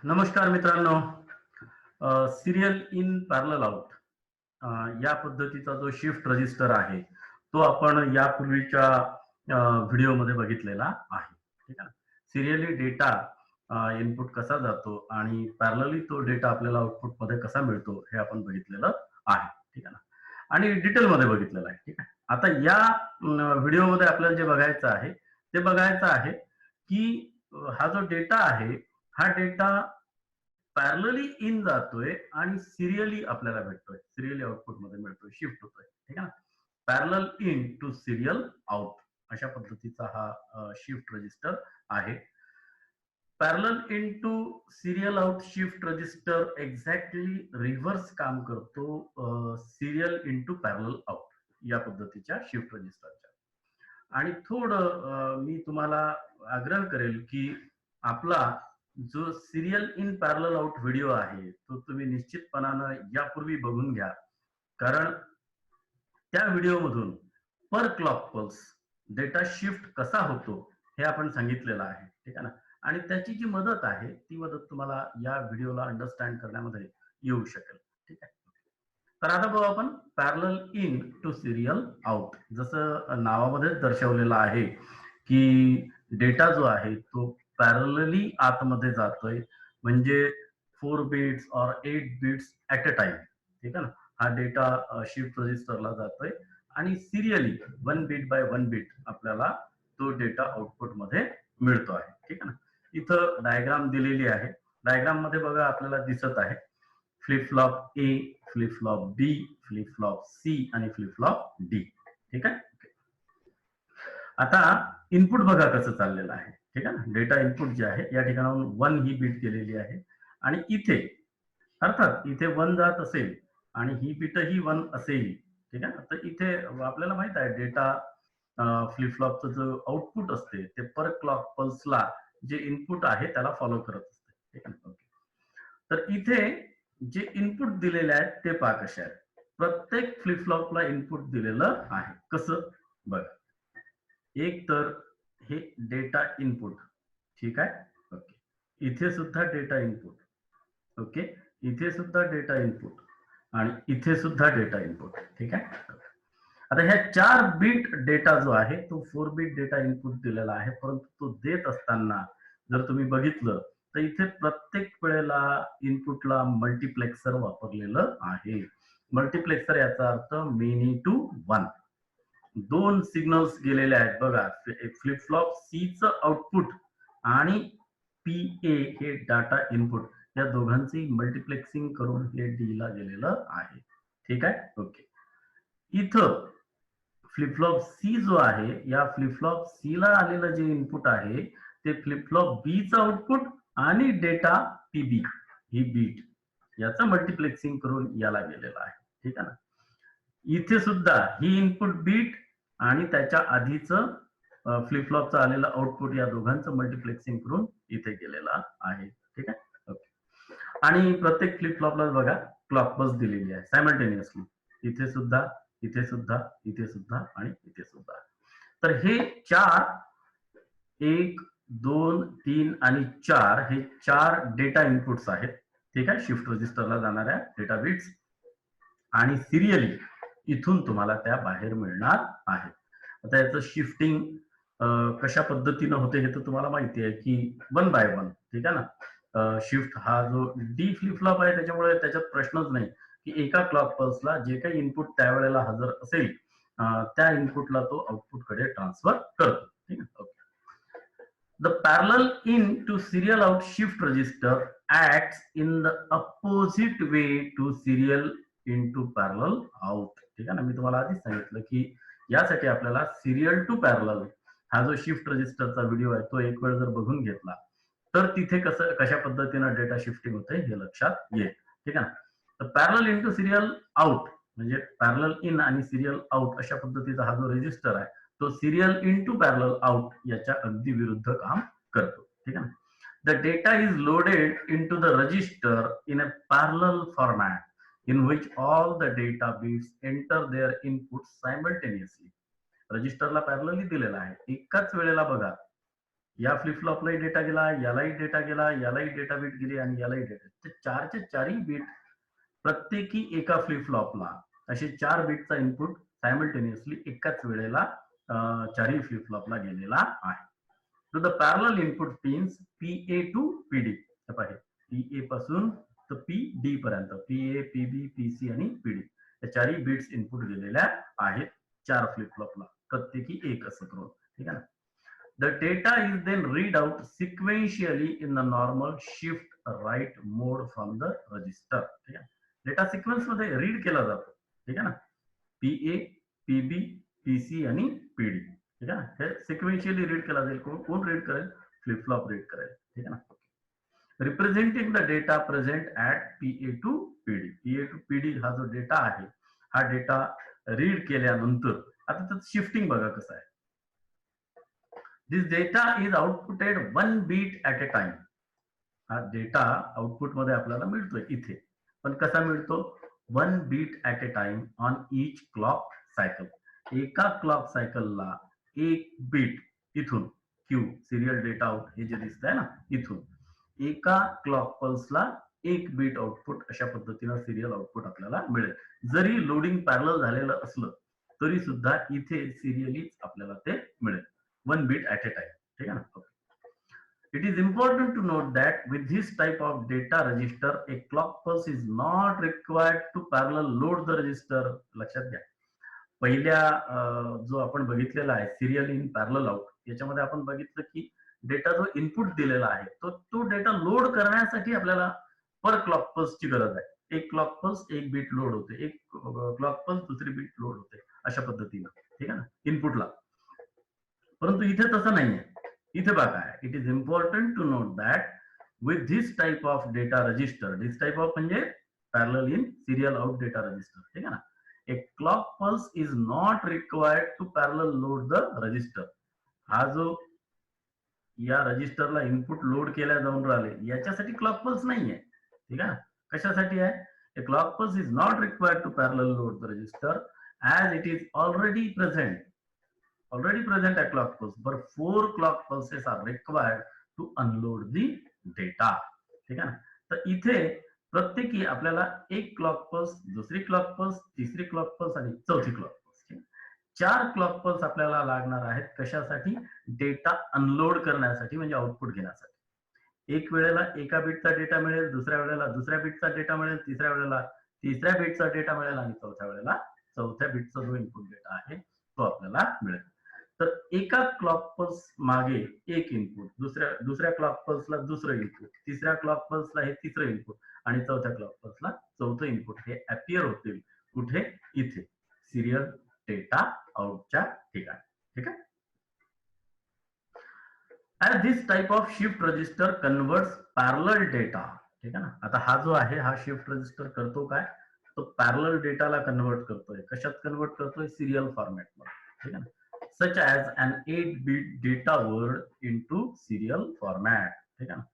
नमस्कार मित्रांनो. Serial in parallel out या पद्धतीचा जो शिफ्ट रजिस्टर आहे, तो आपण यापूर्वीच्या व्हिडिओमध्ये बघितलेला आहे. ठीक आहे ना. सिरियली डेटा इनपुट कसा जातो आणि पॅरलली तो डेटा आपल्याला आउटपुटमध्ये कसा मिळतो हे आपण बघितलेलं आहे. ठीक आहे ना. आणि डिटेलमध्ये बघितलेलं आहे. ठीक आहे. आता या व्हिडिओमध्ये आपल्याला जे बघायचं आहे, ते बघायचं आहे की हा जो डेटा आहे, हा डेटा पॅरलली इन जातोय आणि सिरियली आपल्याला भेटतोय. सिरियली आउटपुट मध्ये मिळतोय, शिफ्ट होतोय. ठीक आहे ना. Parallel in to serial out अशा पद्धतीचा हा शिफ्ट रजिस्टर आहे. Parallel in to serial out shift register exactly reverse काम करतो serial in to parallel out या पद्धतीच्या शिफ्ट रजिस्टरच्या. आणि थोडं मी तुम्हाला आग्रह करेल की आपला जो serial in parallel out video आहे तो तुम्ही निश्चितपणानं यापूर्वी बघून घ्या. कारण त्या व्हिडिओमधून पर क्लॉक पल्स डेटा शिफ्ट कसा होतो हे आपण सांगितलेलं आहे. ठीक आहे ना. आणि त्याची जी मदत आहे ती मदत तुम्हाला या व्हिडिओला अंडरस्टँड करण्यामध्ये येऊ शकेल. ठीक आहे. तर आता बघू आपण parallel in to serial out. जसं नावामध्येच दर्शवलेलं आहे की डेटा जो आहे तो पॅरलली आतमध्ये जातोय, म्हणजे 4 बिट्स और 8 बिट्स ऍट अ टाइम. ठीक आहे ना. हा डेटा शिफ्ट रजिस्टरला जातोय आणि सिरियली 1 बिट बाय 1 बिट आपल्याला तो डेटा आउटपुट मध्ये मिळतो आहे. ठीक आहे ना. इथं डायग्राम दिलेली आहे. डायग्राम मध्ये बघा आपल्याला दिसत आहे flip flop A, flip flop B, flip flop C आणि फ्लिप फ्लॉप डी. ठीक आहे. आता इनपुट बघा कसं चाललेलं आहे. ठीक आहे ना. डेटा इनपुट जे आहे या ठिकाणाहून 1 ही बीट गेलेली आहे आणि इथे अर्थात इथे 1 जात असेल आणि ही बीटही 1 असेल. ठीक आहे. तर इथे आपल्याला माहित आहे डेटा फ्लिप फ्लॉपचं जो आउटपुट असते ते पर क्लॉक पल्सला जे इनपुट आहे त्याला फॉलो करत असते. ठीक आहे ना. ओके. तर इथे जे इनपुट दिलेले आहेत ते पहा कसे आहेत. प्रत्येक फ्लिप फ्लॉपला इनपुट दिलेलं आहे. कसं बघा. एक तर हे डेटा इनपुट. ठीक आहे. ओके. इथे सुद्धा डेटा इनपुट. ओके. इथे सुद्धा डेटा इनपुट आणि इथे सुद्धा डेटा इनपुट. ठीक आहे. आता ह्या 4 बिट डेटा जो आहे तो 4 बिट डेटा इनपुट दिलेला आहे, परंतु तो देत असताना जर तुम्ही बघितलं तर इथे प्रत्येक वेळेला इनपुटला मल्टिप्लेक्सर वापरलेलं आहे. मल्टिप्लेक्सर याचा अर्थ मेनी टू वन. 2 सिग्नल्स गेलेले आहेत बघा. फ्लिप फ्लॉप सी च आउटपुट आणि पी ए हे डाटा इनपुट या दोघांची मल्टिप्लेक्सिंग करून हे डी ला गेलेलं आहे. ठीक आहे. ओके. इथं फ्लिप फ्लॉप सी जो आहे या फ्लिप फ्लॉप सी ला आलेलं जे इनपुट आहे ते फ्लिप फ्लॉप बी चं आउटपुट आणि डेटा पीबी ही बीट याचं मल्टिप्लेक्सिंग करून याला गेलेलं आहे. ठीक आहे ना. इथे सुद्धा ही इनपुट बीट आणि त्याच्या आधीचं फ्लिप फ्लॉपचं आलेलं आउटपुट या दोघांचं मल्टिप्लेक्सिंग करून इथे गेलेलं आहे. ठीक आहे. ओके. आणि प्रत्येक फ्लिप फ्लॉपला बघा क्लॉक बस दिलेली आहे सायमल्टेनियसली. इथे सुद्धा, इथे सुद्धा, इथे सुद्धा आणि इथे सुद्धा. तर हे 4 1 2 3 आणि 4 हे 4 डेटा इनपुट्स आहेत. ठीक आहे. शिफ्ट रजिस्टरला जाणाऱ्या डेटा बिट्स आणि सिरियली इथून तुम्हाला त्या बाहेर मिळणार आहेत. आता याचं शिफ्टिंग कशा पद्धतीनं होते हे तर तुम्हाला माहिती आहे की 1 बाय 1. ठीक आहे ना. शिफ्ट हा जो डी फ्लिप फ्लॉप आहे त्याच्यामुळे त्याच्यात प्रश्नच नाही की एका क्लॉक पल्सला जे काही इनपुट त्यावेळेला हजर असेल त्या इनपुटला तो आउटपुटकडे ट्रान्सफर करतो. ठीक आहे. Okay. The parallel in to serial out shift register acts in the opposite way to serial into parallel out. ठीक आहे ना. मी तुम्हाला आधीच सांगितलं की यासाठी आपल्याला सिरियल टू पॅरलल हा जो शिफ्ट रजिस्टरचा व्हिडिओ आहे तो एक वेळ जर बघून घेतला तर तिथे कसं कशा पद्धतीनं डेटा शिफ्टिंग होते हे लक्षात येईल. ठीक आहे ना. तर पॅरलल इंटू सिरियल आउट म्हणजे पॅरलल इन आणि सिरियल आउट अशा पद्धतीचा हा जो रजिस्टर आहे तो सिरियल इनटू पॅरलल आउट याच्या अगदी विरुद्ध काम करतो. ठीक आहे. The data is loaded into the register in a parallel format in which all the data bits enter their input simultaneously. रजिस्टरला पॅरलली दिलेला आहे. एकाच वेळेला बघा या फ्लिप फ्लॉपलाही डेटा गेला, यालाही डेटा गेला, यालाही डेटा बीट गेली आणि यालाही डेटा. ते 4च्या 4ही बीट प्रत्येकी एका फ्लिप फ्लॉपला असे 4 बीटचा इनपुट सायमल्टेनियसली एकाच वेळेला 4ही फ्लिप फ्लॉपला गेलेला आहे. To the parallel input pins PA to PD. PA पासून तर पीडी पर्यंत पीए, पीबी, पीसी आणि पीडी या 4ही बीट्स इनपुट गेलेल्या आहेत 4 फ्लिप फ्लॉपला, प्रत्येकी एक असं करून. ठीक आहे ना. The data is then read out sequentially in the normal shift right mode from the register. ठीक आहे. डेटा सिक्वेन्स मध्ये रीड केला जातो. ठीक आहे ना. पीए, पीबी, पीसी आणि पीडी. ठीक आहे. हे सिक्वेन्शियली रीड केला जाईल. कोण रीड करेल? फ्लिप फ्लॉप रीड करेल. ठीक आहे ना. Representing the data present at PA to PD. PA to PD हा जो डेटा आहे, हा डेटा रीड केल्यानंतर आता त्याचं शिफ्टिंग बघा कसं आहे. This data is outputted 1 beat at a time. हा डेटा आउटपुट मध्ये आपल्याला मिळतोय इथे, पण कसा मिळतो? 1 bit at a time on each clock cycle. एका क्लॉक सायकलला एक बीट इथून क्यू सिरियल डेटा आउट हे जे दिसतंय ना, इथून एका क्लॉक पल्सला एक बीट आउटपुट अशा पद्धतीनं सिरियल आउटपुट आपल्याला मिळेल. जरी लोडिंग पॅरलल झालेलं असलं तरी सुद्धा इथे सिरियलीच आपल्याला ते मिळेल 1 बीट ऍट ए टाइम. ठीक आहे ना. It is important to note that with this type of data register, a clock pulse is not required to parallel load the register. लक्षात घ्या. पहिल्या जो आपण बघितलेला आहे सिरियल इन पॅरलल आउट, याच्यामध्ये आपण बघितलं की डेटा जो इनपुट दिलेला आहे तो डेटा लोड करण्यासाठी आपल्याला पर क्लॉक पल्सची गरज आहे. एक क्लॉक पल्स एक बीट लोड होते, एक क्लॉक पल्स दुसरी बीट लोड होते, अशा पद्धतीनं. ठीक आहे ना, इनपुटला. परंतु इथे तसं नाहीये. इथे बघा, it is important to note that with this type of data register, this type of म्हणजे parallel in serial out data register. ठीक आहे ना. A clock pulse is not required to parallel load the register. हा जो या रजिस्टरला input load केल्या जाऊन राहिले याच्यासाठी क्लॉक पल्स नाहीये. ठीक आहे. कशासाठी आहे? A clock pulse is not required to parallel load the register as it is already present at clock pulse, but 4 clock pulses are required to unload the data. ठीक आहे ना. तर इथे प्रत्येकी आपल्याला एक क्लॉक पल्स, दुसरी क्लॉक पल्स, तिसरी क्लॉक पल्स आणि चौथी क्लॉक पल्स, 4 क्लॉक पल्स आपल्याला लागणार आहेत. कशासाठी? डेटा अनलोड करण्यासाठी, म्हणजे आउटपुट घेण्यासाठी. एक वेळेला एका बीटचा डेटा मिळेल, दुसऱ्या वेळेला दुसऱ्या बीटचा डेटा मिळेल, तिसऱ्या वेळेला तिसऱ्या बीटचा डेटा मिळेल आणि चौथ्या वेळेला चौथ्या बीटचा जो इनपुट डेटा आहे तो आपल्याला मिळेल. तर एका क्लॉक पल्स मागे एक इनपुट, दुसऱ्या क्लॉक पल्सला दुसरं इनपुट, तिसऱ्या क्लॉक पल्सला हे तिसरं इनपुट आणि चौथ्या क्लॉक पल्सला चौथं इनपुट हे अपियर होतील कुठे? इथे सिरियल डेटा आउटच्या ठिकाणी. ठीक आहे. And this type of shift register converts parallel data. ठीक आहे ना. आता हा जो आहे हा शिफ्ट रजिस्टर करतो काय? तो पॅरलल डेटाला कन्वर्ट करतोय. कशात कन्वर्ट करतोय? सिरियल फॉर्मॅट मध्ये. ठीक आहे ना. such as an 8-bit data word into serial format. ठीक आहे ना.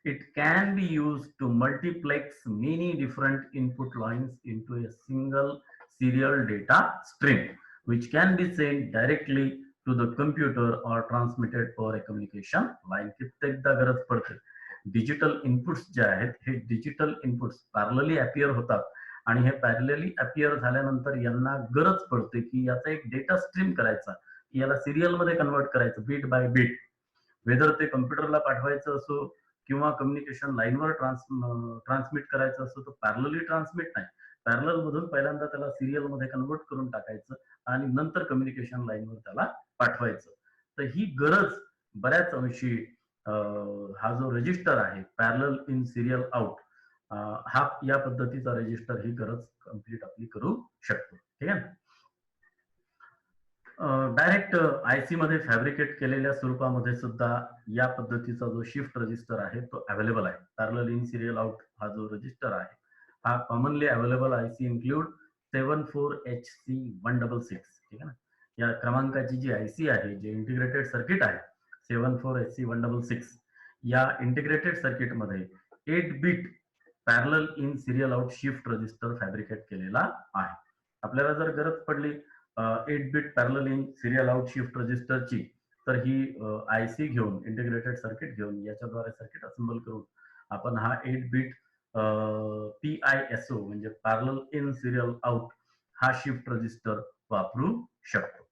It can be used to multiplex many different input lines into a single serial data stream, which can be sent directly to the computer or transmitted over a communication line. कित्येकदा गरज पडते. Digital inputs जे आहेत हे digital inputs parallelly appear होतात आणि हे parallelly appear झाल्यानंतर यांना गरज पडते की याचा एक डेटा स्ट्रीम करायचा, याला सिरियल मध्ये कन्वर्ट करायचं बीट बाय बीट. वेदर ते कम्प्युटरला पाठवायचं असो किंवा कम्युनिकेशन लाईनवर ट्रान्समिट करायचं असो, तर पॅरलली ट्रान्समिट नाही, पॅरलल मधून पहिल्यांदा त्याला सिरियल मध्ये कन्वर्ट करून टाकायचं आणि नंतर कम्युनिकेशन लाईनवर त्याला पाठवायचं. तर ही गरज बऱ्याच अंशी हा जो रजिस्टर आहे पॅरलल इन सिरियल आउट, हा या पद्धतीचा रजिस्टर ही गरज कंप्लीट आपली करू शकतो. ठीक आहे. डायरेक्ट आयसी मध्ये फॅब्रिकेट केलेल्या स्वरूपामध्ये सुद्धा या पद्धतीचा जो शिफ्ट रजिस्टर आहे तो अवेलेबल आहे. पॅरलल इन सिरियल आउट हा जो रजिस्टर आहे हा commonly available IC include 74HC166. ठीक आहे ना. या क्रमांकाची जी आयसी आहे, जे इंटिग्रेटेड सर्किट आहे 74HC166, या इंटिग्रेटेड सर्किट मध्ये 8 bit parallel in serial out shift register fabricate केलेला आहे. आपल्याला जर गरज पडली 8 bit parallel in serial out shift रजिस्टरची, तर ही आयसी घेऊन, इंटिग्रेटेड सर्किट घेऊन याच्याद्वारे सर्किट असेंबल करून आपण हा 8 बिट PISO म्हणजे पॅरलल इन सिरियल आउट हा शिफ्ट रजिस्टर वापरू शकतो.